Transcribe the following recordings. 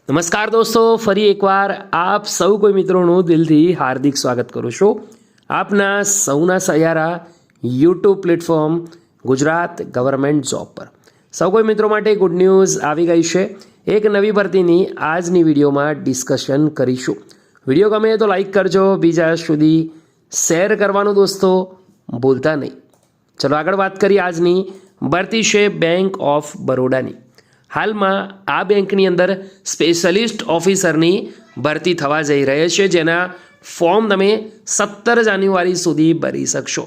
નમસ્કાર દોસ્તો, ફરી એકવાર આપ સૌ કોઈ મિત્રોનું દિલથી હાર્દિક સ્વાગત કરું છું આપના સૌના સહારા YouTube platform Gujarat government job પર। સૌ કોઈ મિત્રો માટે ગુડ ન્યૂઝ આવી ગઈ છે। એક નવી ભરતીની આજની વિડીયોમાં ડિસ્કશન કરીશું। વિડીયો ગમે તો લાઈક કરજો, બીજા સુધી શેર કરવાનું દોસ્તો ભૂલતા નહીં। ચલો આગળ વાત કરીએ। આજની ભરતી છે બેંક ઓફ બરોડાની। હાલમાં આ બેંકની અંદર સ્પેશિયલિસ્ટ ઓફિસરની ભરતી થવા જઈ રહી છે, જેના ફોર્મ તમે 17 જાન્યુઆરી સુધી ભરી શકશો।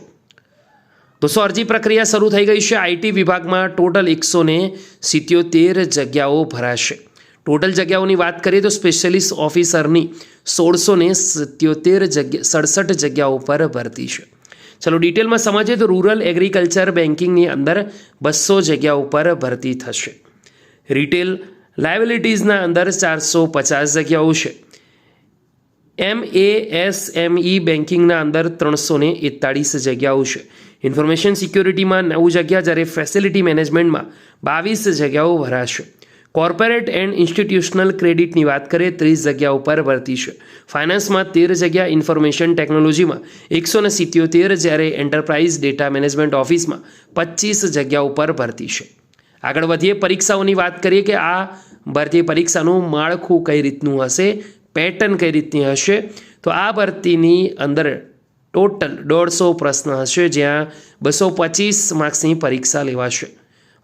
દોસ્તો અરજી પ્રક્રિયા શરૂ થઈ ગઈ છે। આઈટી વિભાગમાં ટોટલ 177 જગ્યાઓ ભરાશે। ટોટલ જગ્યાઓની વાત કરીએ તો સ્પેશિયલિસ્ટ ઓફિસરની 1677 જગ્યાઓ પર ભરતી છે। ચલો ડિટેલમાં સમજીએ તો રૂરલ એગ્રીકલ્ચર બેન્કિંગની અંદર 200 જગ્યાઓ પર ભરતી થશે। રિટેલ લાયબિલિટીઝના અંદર 450 જગ્યાઓ છે। MASME બેન્કિંગના અંદર 341 જગ્યાઓ છે। ઇન્ફોર્મેશન સિક્યોરિટીમાં 9 જગ્યા, જ્યારે ફેસિલિટી મેનેજમેન્ટમાં 22 જગ્યાઓ ભરાશે। કોર્પોરેટ એન્ડ ઇન્સ્ટિટ્યુશનલ ક્રેડિટની વાત કરીએ 30 જગ્યાઓ પર ભરતી છે। ફાઇનાન્સમાં 13 જગ્યા, ઇન્ફોર્મેશન ટેકનોલોજીમાં 177, જ્યારે એન્ટરપ્રાઇઝ ડેટા મેનેજમેન્ટ ઓફિસમાં 25 જગ્યાઓ પર ભરતી છે। આગળ વધીએ, પરીક્ષાઓની વાત કરીએ કે આ ભરતી પરીક્ષાનું માળખું કઈ રીતનું હશે, પેટર્ન કઈ રીતની હશે। તો આ ભરતીની અંદર ટોટલ 150 પ્રશ્ન હશે, જ્યાં 225 માર્ક્સની પરીક્ષા લેવાશે।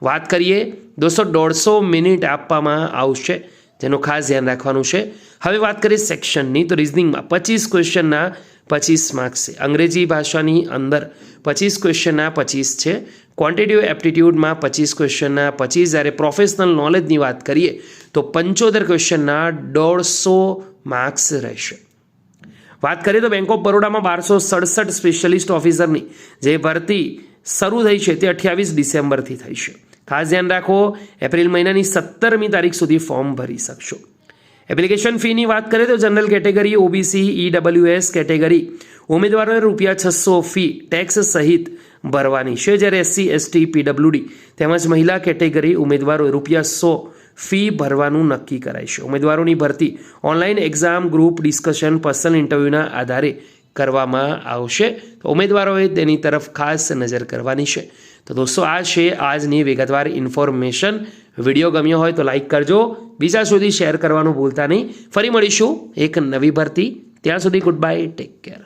વાત કરીએ દોસ્તો 150 મિનિટ આપવામાં આવશે, જેનું ખાસ ધ્યાન રાખવાનું છે। હવે વાત કરીએ સેક્શનની, તો રિઝનિંગમાં 25 ક્વેશ્ચનના 25 માર્ક્સ છે। અંગ્રેજી ભાષાની અંદર 25 ક્વેશ્ચનના 25 છે। ક્વોન્ટિટેટિવ એપ્ટિટ્યૂડમાં 25 ક્વેશ્ચનના 25, જ્યારે પ્રોફેશનલ નોલેજની વાત કરીએ તો 75 ક્વેશ્ચનના 150 માર્ક્સ રહેશે। વાત કરીએ તો બેંક ઓફ બરોડામાં 1267 સ્પેશિયલિસ્ટ ઓફિસરની જે ભરતી શરૂ થઈ છે તે 28 ડિસેમ્બરથી થઈ છે। ખાસ ધ્યાન રાખો, એપ્રિલ મહિનાની 17મી તારીખ સુધી ફોર્મ ભરી શકશો। એપ્લિકેશન ફીની વાત કરીએ તો general category, OBC, EWS category ઉમેદવારોને ₹600 ફી ટેક્સ સહિત ભરવાની છે, જ્યારે SC, ST, PWD તેમજ મહિલા કેટેગરી ઉમેદવારોએ ₹100 ફી ભરવાનું નક્કી કરાય છે। ઉમેદવારોની ભરતી online exam, group discussion, personal ઇન્ટરવ્યૂના આધારે કરવામાં આવશે। તો ઉમેદવારોએ તેની તરફ ખાસ નજર કરવાની છે। તો દોસ્તો આ છે આજની વિગતવાર ઇન્ફોર્મેશન। વિડીયો ગમ્યો હોય તો લાઈક કરજો, બીજા સુધી શેર કરવાનું ભૂલતા નહીં। ફરી મળીશું એક નવી ભરતી, ત્યાં સુધી ગુડ બાય, ટેક કેર।